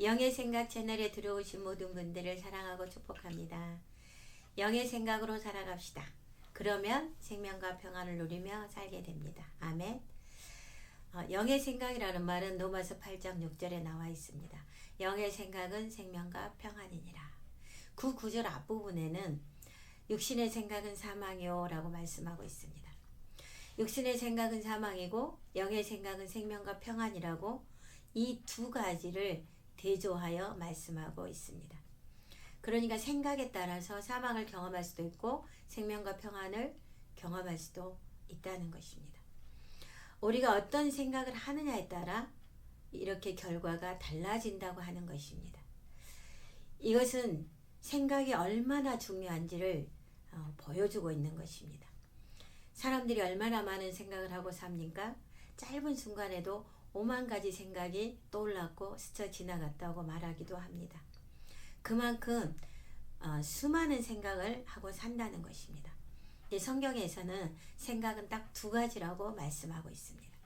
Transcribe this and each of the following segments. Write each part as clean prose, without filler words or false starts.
영의 생각 채널에 들어오신 모든 분들을 사랑하고 축복합니다. 영의 생각으로 살아갑시다. 그러면 생명과 평안을 누리며 살게 됩니다. 아멘. 영의 생각이라는 말은 로마서 8장 6절에 나와 있습니다. 영의 생각은 생명과 평안이니라. 그 구절 앞부분에는 육신의 생각은 사망이요 라고 말씀하고 있습니다. 육신의 생각은 사망이고 영의 생각은 생명과 평안이라고 이 두 가지를 대조하여 말씀하고 있습니다. 그러니까 생각에 따라서 사망을 경험할 수도 있고 생명과 평안을 경험할 수도 있다는 것입니다. 우리가 어떤 생각을 하느냐에 따라 이렇게 결과가 달라진다고 하는 것입니다. 이것은 생각이 얼마나 중요한지를 보여주고 있는 것입니다. 사람들이 얼마나 많은 생각을 하고 삽니까? 짧은 순간에도 5만 가지 생각이 떠올랐고 스쳐 지나갔다고 말하기도 합니다. 그만큼 수많은 생각을 하고 산다는 것입니다. 성경에서는 생각은 딱 두 가지라고 말씀하고 있습니다.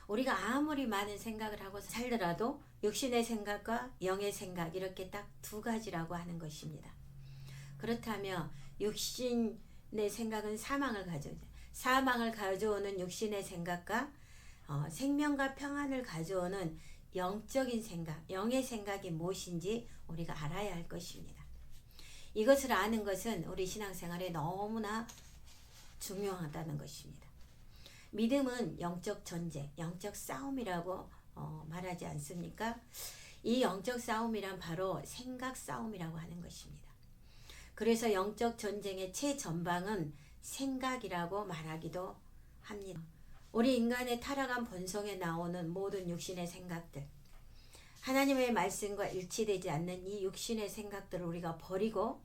우리가 아무리 많은 생각을 하고 살더라도 육신의 생각과 영의 생각 이렇게 딱 두 가지라고 하는 것입니다. 그렇다면 육신의 생각은 사망을 가져오는 육신의 생각과 생명과 평안을 가져오는 영적인 생각, 영의 생각이 무엇인지 우리가 알아야 할 것입니다. 이것을 아는 것은 우리 신앙생활에 너무나 중요하다는 것입니다. 믿음은 영적 전쟁, 영적 싸움이라고 말하지 않습니까? 이 영적 싸움이란 바로 생각 싸움이라고 하는 것입니다. 그래서 영적 전쟁의 최전방은 생각이라고 말하기도 합니다. 우리 인간의 타락한 본성에 나오는 모든 육신의 생각들, 하나님의 말씀과 일치되지 않는 이 육신의 생각들을 우리가 버리고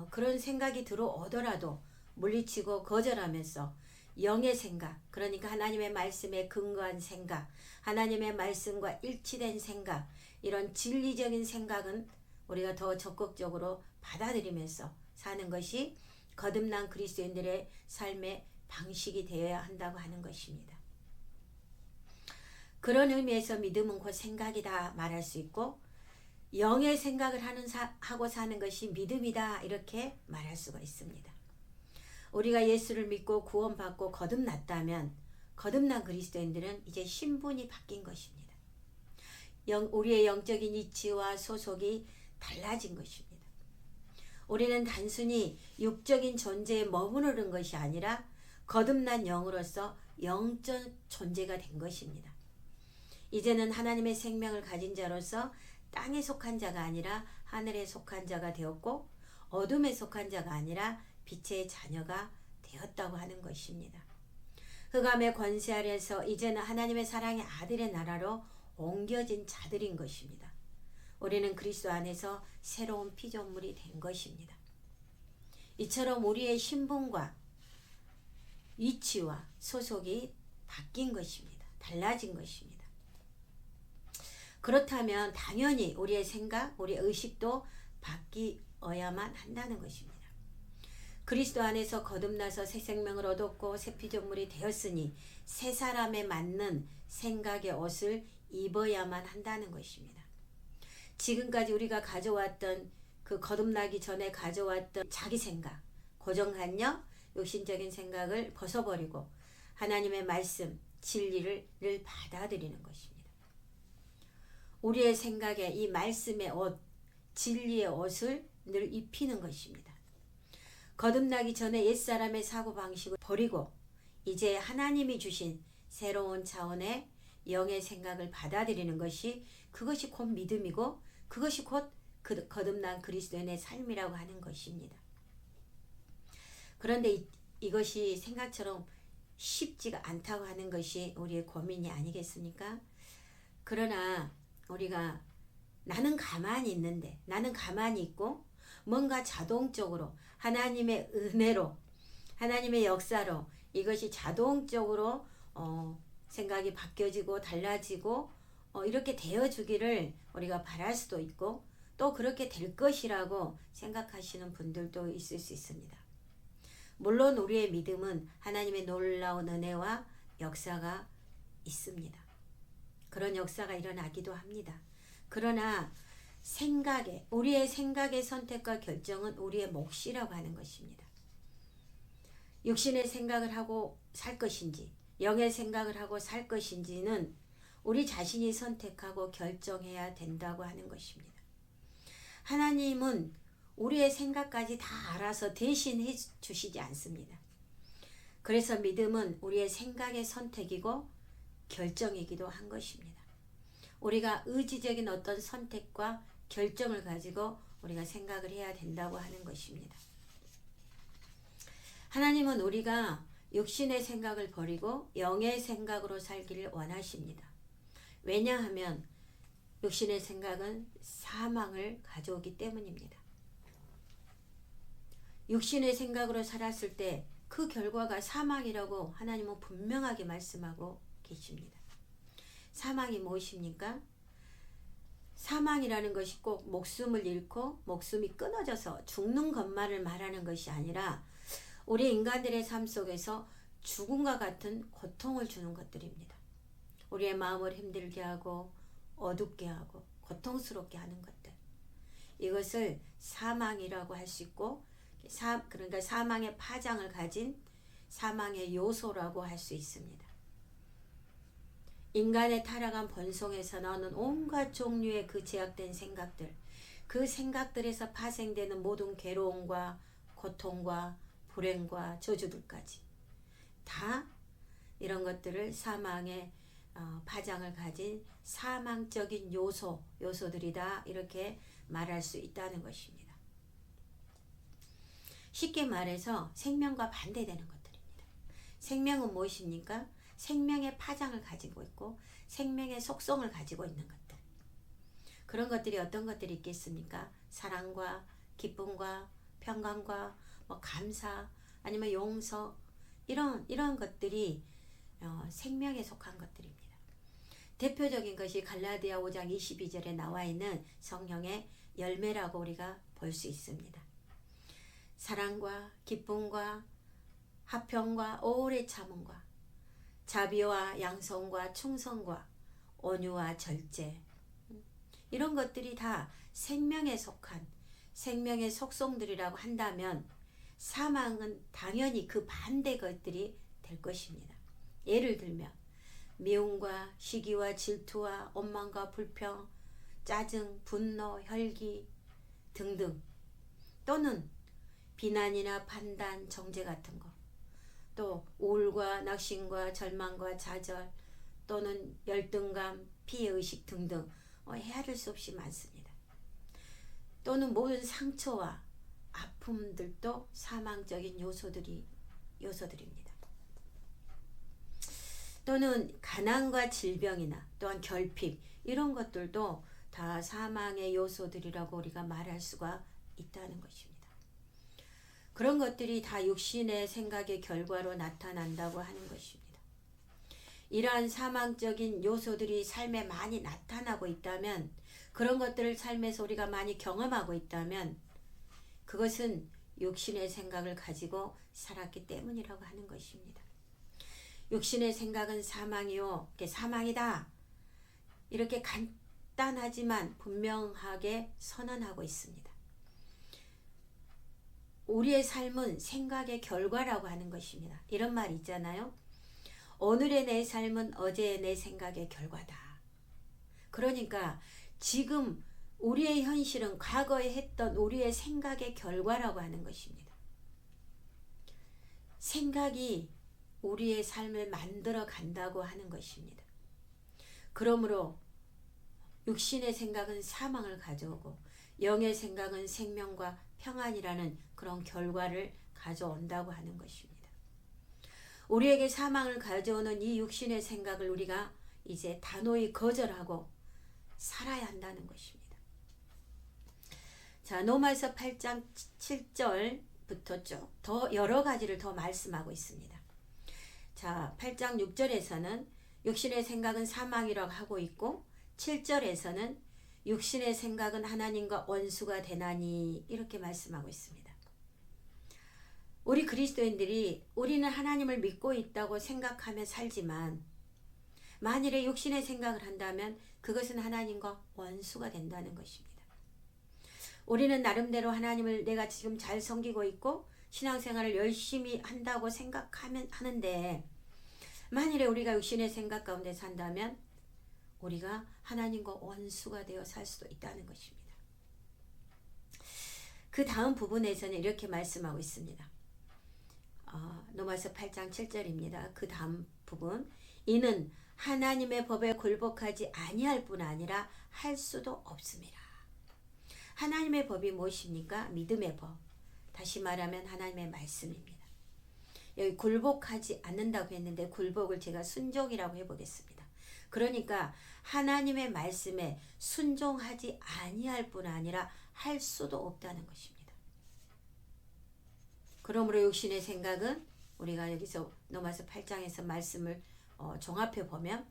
그런 생각이 들어오더라도 물리치고 거절하면서 영의 생각, 그러니까 하나님의 말씀에 근거한 생각, 하나님의 말씀과 일치된 생각, 이런 진리적인 생각은 우리가 더 적극적으로 받아들이면서 사는 것이 거듭난 그리스도인들의 삶의 방식이 되어야 한다고 하는 것입니다. 그런 의미에서 믿음은 곧 생각이다 말할 수 있고 영의 생각을 하고 사는 것이 믿음이다 이렇게 말할 수가 있습니다. 우리가 예수를 믿고 구원받고 거듭났다면 거듭난 그리스도인들은 이제 신분이 바뀐 것입니다. 우리의 영적인 이치와 소속이 달라진 것입니다. 우리는 단순히 육적인 존재에 머무르는 것이 아니라 거듭난 영으로서 영적 존재가 된 것입니다. 이제는 하나님의 생명을 가진 자로서 땅에 속한 자가 아니라 하늘에 속한 자가 되었고 어둠에 속한 자가 아니라 빛의 자녀가 되었다고 하는 것입니다. 흑암의 권세 아래에서 이제는 하나님의 사랑의 아들의 나라로 옮겨진 자들인 것입니다. 우리는 그리스도 안에서 새로운 피조물이 된 것입니다. 이처럼 우리의 신분과 위치와 소속이 바뀐 것입니다. 달라진 것입니다. 그렇다면 당연히 우리의 생각, 우리의 의식도 바뀌어야만 한다는 것입니다. 그리스도 안에서 거듭나서 새 생명을 얻었고 새 피조물이 되었으니 새 사람에 맞는 생각의 옷을 입어야만 한다는 것입니다. 지금까지 우리가 가져왔던 그 거듭나기 전에 가져왔던 자기 생각, 고정관념, 욕심적인 생각을 벗어버리고 하나님의 말씀, 진리를 받아들이는 것입니다. 우리의 생각에 이 말씀의 옷, 진리의 옷을 늘 입히는 것입니다. 거듭나기 전에 옛사람의 사고방식을 버리고 이제 하나님이 주신 새로운 차원의 영의 생각을 받아들이는 것이 그것이 곧 믿음이고 그것이 곧 거듭난 그리스도인의 삶이라고 하는 것입니다. 그런데 이것이 생각처럼 쉽지가 않다고 하는 것이 우리의 고민이 아니겠습니까? 그러나 우리가 나는 가만히 있는데 나는 가만히 있고 뭔가 자동적으로 하나님의 은혜로 하나님의 역사로 이것이 자동적으로 생각이 바뀌어지고 달라지고 이렇게 되어주기를 우리가 바랄 수도 있고 또 그렇게 될 것이라고 생각하시는 분들도 있을 수 있습니다. 물론 우리의 믿음은 하나님의 놀라운 은혜와 역사가 있습니다. 그런 역사가 일어나기도 합니다. 그러나 우리의 생각의 선택과 결정은 우리의 몫이라고 하는 것입니다. 육신의 생각을 하고 살 것인지 영의 생각을 하고 살 것인지는 우리 자신이 선택하고 결정해야 된다고 하는 것입니다. 하나님은 우리의 생각까지 다 알아서 대신해 주시지 않습니다. 그래서 믿음은 우리의 생각의 선택이고 결정이기도 한 것입니다. 우리가 의지적인 어떤 선택과 결정을 가지고 우리가 생각을 해야 된다고 하는 것입니다. 하나님은 우리가 육신의 생각을 버리고 영의 생각으로 살기를 원하십니다. 왜냐하면 육신의 생각은 사망을 가져오기 때문입니다. 육신의 생각으로 살았을 때 그 결과가 사망이라고 하나님은 분명하게 말씀하고 계십니다. 사망이 무엇입니까? 사망이라는 것이 꼭 목숨을 잃고 목숨이 끊어져서 죽는 것만을 말하는 것이 아니라 우리 인간들의 삶 속에서 죽음과 같은 고통을 주는 것들입니다. 우리의 마음을 힘들게 하고 어둡게 하고 고통스럽게 하는 것들, 이것을 사망이라고 할 수 있고, 그러니까 사망의 파장을 가진 사망의 요소라고 할 수 있습니다. 인간의 타락한 본성에서 나오는 온갖 종류의 그 제약된 생각들, 그 생각들에서 파생되는 모든 괴로움과 고통과 불행과 저주들까지 다 이런 것들을 사망의 파장을 가진 사망적인 요소들이다, 이렇게 말할 수 있다는 것입니다. 쉽게 말해서 생명과 반대되는 것들입니다. 생명은 무엇입니까? 생명의 파장을 가지고 있고 생명의 속성을 가지고 있는 것들. 그런 것들이 어떤 것들이 있겠습니까? 사랑과 기쁨과 평강과 감사, 아니면 용서, 이런 것들이 생명에 속한 것들입니다. 대표적인 것이 갈라디아 5장 22절에 나와 있는 성령의 열매라고 우리가 볼 수 있습니다. 사랑과 기쁨과 화평과 오래 참음과 자비와 양성과 충성과 온유와 절제, 이런 것들이 다 생명에 속한 생명의 속성들이라고 한다면 사망은 당연히 그 반대 것들이 될 것입니다. 예를 들면 미움과 시기와 질투와 원망과 불평, 짜증, 분노, 혈기 등등, 또는 비난이나 판단, 정죄 같은 거, 또 우울과 낙심과 절망과 좌절, 또는 열등감, 피해의식 등등 헤아릴 수 없이 많습니다. 또는 모든 상처와 아픔들도 사망적인 요소들입니다. 또는 가난과 질병이나 또한 결핍, 이런 것들도 다 사망의 요소들이라고 우리가 말할 수가 있다는 것입니다. 그런 것들이 다 육신의 생각의 결과로 나타난다고 하는 것입니다. 이러한 사망적인 요소들이 삶에 많이 나타나고 있다면, 그런 것들을 삶에서 우리가 많이 경험하고 있다면 그것은 육신의 생각을 가지고 살았기 때문이라고 하는 것입니다. 육신의 생각은 사망이요, 사망이다, 이렇게 간단하지만 분명하게 선언하고 있습니다. 우리의 삶은 생각의 결과라고 하는 것입니다. 이런 말 있잖아요. 오늘의 내 삶은 어제의 내 생각의 결과다. 그러니까 지금 우리의 현실은 과거에 했던 우리의 생각의 결과라고 하는 것입니다. 생각이 우리의 삶을 만들어 간다고 하는 것입니다. 그러므로 육신의 생각은 사망을 가져오고 영의 생각은 생명과 평안이라는 그런 결과를 가져온다고 하는 것입니다. 우리에게 사망을 가져오는 이 육신의 생각을 우리가 이제 단호히 거절하고 살아야 한다는 것입니다. 자, 로마서 8장 7절부터 쭉 더 여러 가지를 더 말씀하고 있습니다. 자, 8장 6절에서는 육신의 생각은 사망이라고 하고 있고, 7절에서는 육신의 생각은 하나님과 원수가 되나니, 이렇게 말씀하고 있습니다. 우리 그리스도인들이 우리는 하나님을 믿고 있다고 생각하며 살지만 만일에 육신의 생각을 한다면 그것은 하나님과 원수가 된다는 것입니다. 우리는 나름대로 하나님을 내가 지금 잘 섬기고 있고 신앙생활을 열심히 한다고 하는데 만일에 우리가 육신의 생각 가운데 산다면 우리가 하나님과 원수가 되어 살 수도 있다는 것입니다. 그 다음 부분에서는 이렇게 말씀하고 있습니다. 로마서 8장 7절입니다. 그 다음 부분, 이는 하나님의 법에 굴복하지 아니할 뿐 아니라 할 수도 없습니다. 하나님의 법이 무엇입니까? 믿음의 법. 다시 말하면 하나님의 말씀입니다. 여기 굴복하지 않는다고 했는데 굴복을 제가 순종이라고 해보겠습니다. 그러니까 하나님의 말씀에 순종하지 아니할 뿐 아니라 할 수도 없다는 것입니다. 그러므로 육신의 생각은 우리가 여기서 로마서 8장에서 말씀을 종합해 보면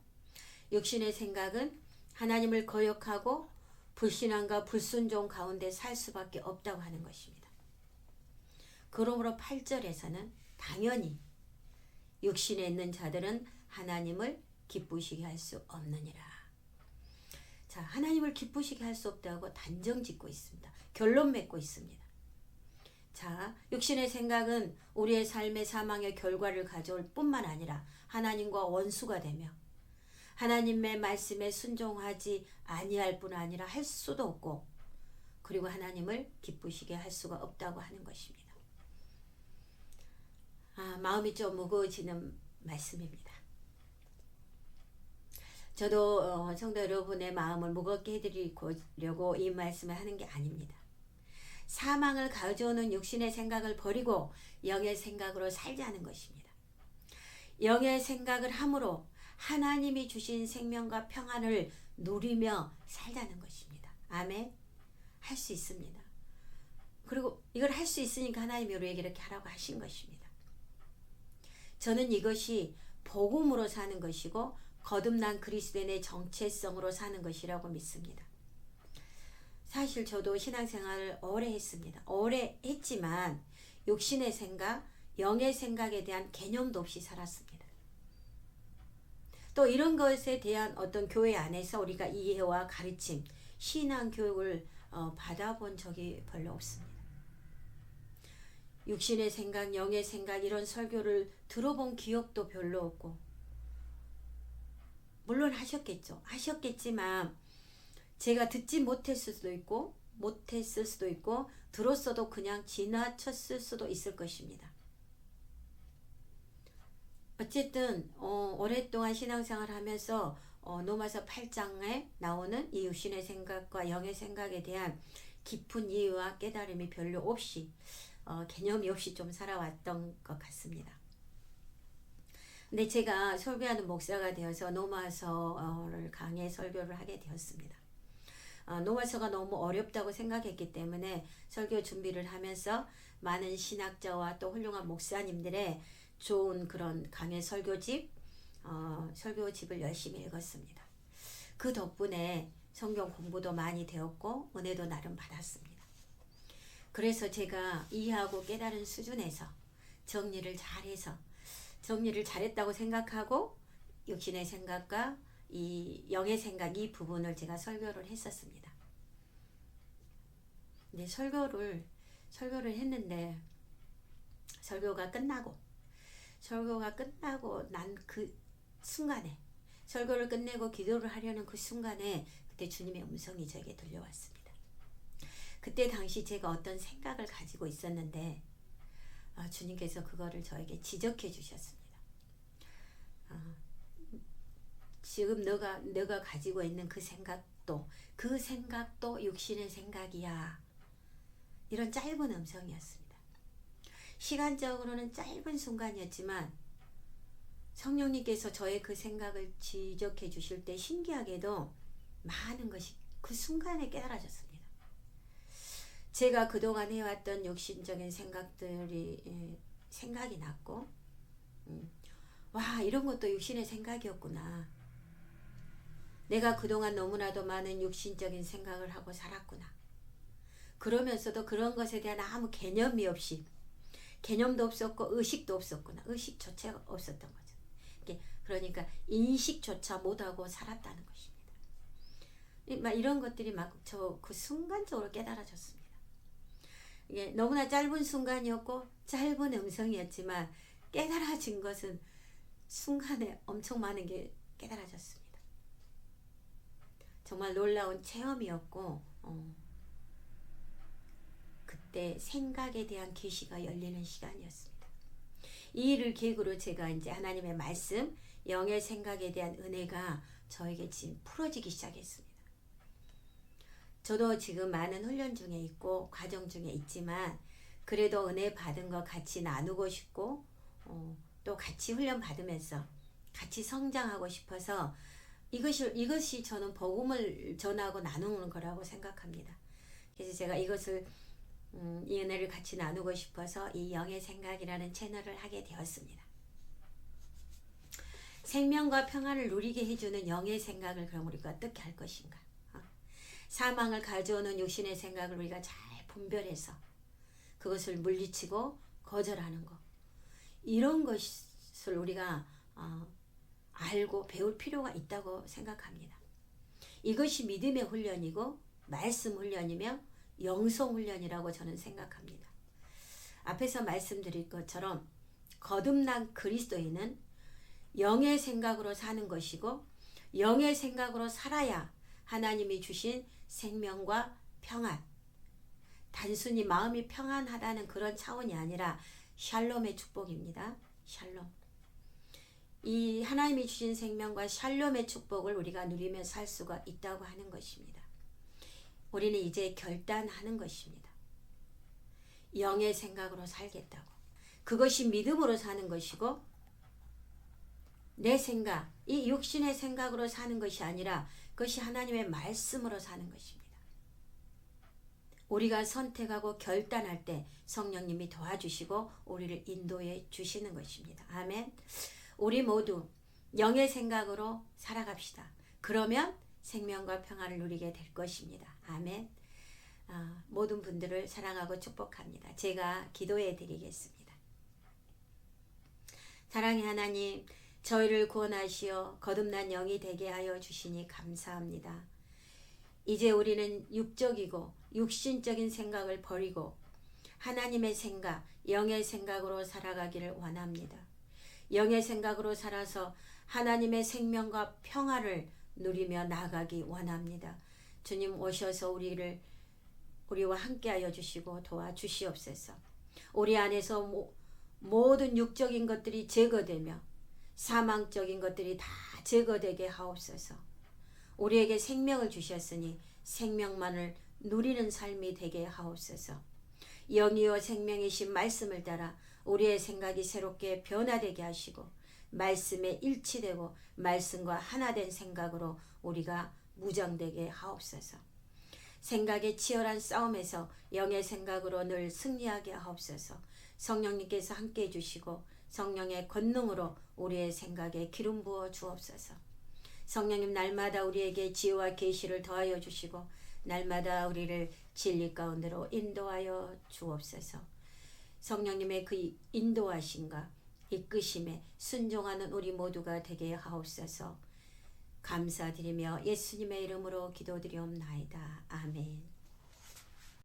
육신의 생각은 하나님을 거역하고 불신앙과 불순종 가운데 살 수밖에 없다고 하는 것입니다. 그러므로 8절에서는 당연히 육신에 있는 자들은 하나님을 기쁘시게 할 수 없느니라. 자, 하나님을 기쁘시게 할 수 없다고 단정 짓고 있습니다. 결론 맺고 있습니다. 자, 육신의 생각은 우리의 삶의 사망의 결과를 가져올 뿐만 아니라 하나님과 원수가 되며 하나님의 말씀에 순종하지 아니할 뿐 아니라 할 수도 없고 그리고 하나님을 기쁘시게 할 수가 없다고 하는 것입니다. 마음이 좀 무거워지는 말씀입니다. 저도 성도 여러분의 마음을 무겁게 해드리려고 이 말씀을 하는 게 아닙니다. 사망을 가져오는 육신의 생각을 버리고 영의 생각으로 살자는 것입니다. 영의 생각을 함으로 하나님이 주신 생명과 평안을 누리며 살자는 것입니다. 아멘. 할 수 있습니다. 그리고 이걸 할 수 있으니까 하나님이 우리에게 이렇게 하라고 하신 것입니다. 저는 이것이 복음으로 사는 것이고 거듭난 그리스도인의 정체성으로 사는 것이라고 믿습니다. 사실 저도 신앙생활을 오래 했습니다. 오래 했지만 육신의 생각, 영의 생각에 대한 개념도 없이 살았습니다. 또 이런 것에 대한 어떤 교회 안에서 우리가 이해와 가르침, 신앙 교육을 받아본 적이 별로 없습니다. 육신의 생각, 영의 생각 이런 설교를 들어본 기억도 별로 없고 물론 하셨겠지만 제가 듣지 못했을 수도 있고 들었어도 그냥 지나쳤을 수도 있을 것입니다. 어쨌든 오랫동안 신앙생활을 하면서 로마서 8장에 나오는 이 육신의 생각과 영의 생각에 대한 깊은 이해와 깨달음이 별로 없이 개념이 없이 좀 살아왔던 것 같습니다. 근데 제가 설교하는 목사가 되어서 로마서를 강의 설교를 하게 되었습니다. 로마서가 너무 어렵다고 생각했기 때문에 설교 준비를 하면서 많은 신학자와 또 훌륭한 목사님들의 좋은 그런 강의 설교집을 열심히 읽었습니다. 그 덕분에 성경 공부도 많이 되었고 은혜도 나름 받았습니다. 그래서 제가 이해하고 깨달은 수준에서 정리를 잘했다고 생각하고 육신의 생각과 이 영의 생각 이 부분을 제가 설교를 했었습니다. 근데 설교를 했는데 설교가 끝나고 난 그 순간에 설교를 끝내고 기도를 하려는 그 순간에 그때 주님의 음성이 저에게 들려왔습니다. 그때 당시 제가 어떤 생각을 가지고 있었는데 주님께서 그거를 저에게 지적해 주셨습니다. 지금 너가 가지고 있는 그 생각도 육신의 생각이야. 이런 짧은 음성이었습니다. 시간적으로는 짧은 순간이었지만 성령님께서 저의 그 생각을 지적해 주실 때 신기하게도 많은 것이 그 순간에 깨달아졌습니다. 제가 그동안 해왔던 육신적인 생각들이 생각이 났고 와, 이런 것도 육신의 생각이었구나. 내가 그동안 너무나도 많은 육신적인 생각을 하고 살았구나. 그러면서도 그런 것에 대한 아무 개념이 없이 개념도 없었고 의식도 없었구나. 의식조차 없었던 거죠. 그러니까 인식조차 못하고 살았다는 것입니다. 막 이런 것들이 막 저 그 순간적으로 깨달아졌습니다. 이게 너무나 짧은 순간이었고 짧은 음성이었지만 깨달아진 것은 순간에 엄청 많은 게 깨달아졌습니다. 정말 놀라운 체험이었고 그때 생각에 대한 계시가 열리는 시간이었습니다. 이 일을 계기로 제가 이제 하나님의 말씀, 영의 생각에 대한 은혜가 저에게 지금 풀어지기 시작했습니다. 저도 지금 많은 훈련 중에 있고 과정 중에 있지만 그래도 은혜 받은 거 같이 나누고 싶고 또 같이 훈련 받으면서 같이 성장하고 싶어서 이것이 저는 복음을 전하고 나누는 거라고 생각합니다. 그래서 제가 이것을 이 은혜를 같이 나누고 싶어서 이 영의 생각이라는 채널을 하게 되었습니다. 생명과 평안을 누리게 해주는 영의 생각을 그럼 우리가 어떻게 할 것인가? 사망을 가져오는 육신의 생각을 우리가 잘 분별해서 그것을 물리치고 거절하는 것, 이런 것을 우리가 알고 배울 필요가 있다고 생각합니다. 이것이 믿음의 훈련이고 말씀 훈련이며 영성 훈련이라고 저는 생각합니다. 앞에서 말씀드린 것처럼 거듭난 그리스도인은 영의 생각으로 사는 것이고 영의 생각으로 살아야 하나님이 주신 생명과 평안, 단순히 마음이 평안하다는 그런 차원이 아니라 샬롬의 축복입니다. 샬롬. 이 하나님이 주신 생명과 샬롬의 축복을 우리가 누리며 살 수가 있다고 하는 것입니다. 우리는 이제 결단하는 것입니다. 영의 생각으로 살겠다고. 그것이 믿음으로 사는 것이고 내 생각, 이 육신의 생각으로 사는 것이 아니라 그것이 하나님의 말씀으로 사는 것입니다. 우리가 선택하고 결단할 때 성령님이 도와주시고 우리를 인도해 주시는 것입니다. 아멘. 우리 모두 영의 생각으로 살아갑시다. 그러면 생명과 평안을 누리게 될 것입니다. 아멘. 모든 분들을 사랑하고 축복합니다. 제가 기도해 드리겠습니다. 사랑의 하나님, 저희를 구원하시어 거듭난 영이 되게 하여 주시니 감사합니다. 이제 우리는 육적이고 육신적인 생각을 버리고 하나님의 생각, 영의 생각으로 살아가기를 원합니다. 영의 생각으로 살아서 하나님의 생명과 평화를 누리며 나아가기 원합니다. 주님 오셔서 우리와 함께하여 주시고 도와주시옵소서. 우리 안에서 모든 육적인 것들이 제거되며 사망적인 것들이 다 제거되게 하옵소서. 우리에게 생명을 주셨으니 생명만을 누리는 삶이 되게 하옵소서. 영이요 생명이신 말씀을 따라 우리의 생각이 새롭게 변화되게 하시고 말씀에 일치되고 말씀과 하나된 생각으로 우리가 무장되게 하옵소서. 생각의 치열한 싸움에서 영의 생각으로 늘 승리하게 하옵소서. 성령님께서 함께해 주시고 성령의 권능으로 우리의 생각에 기름 부어 주옵소서. 성령님 날마다 우리에게 지혜와 계시를 더하여 주시고 날마다 우리를 진리 가운데로 인도하여 주옵소서. 성령님의 그 인도하심과 이끄심에 순종하는 우리 모두가 되게 하옵소서. 감사드리며 예수님의 이름으로 기도드리옵나이다. 아멘.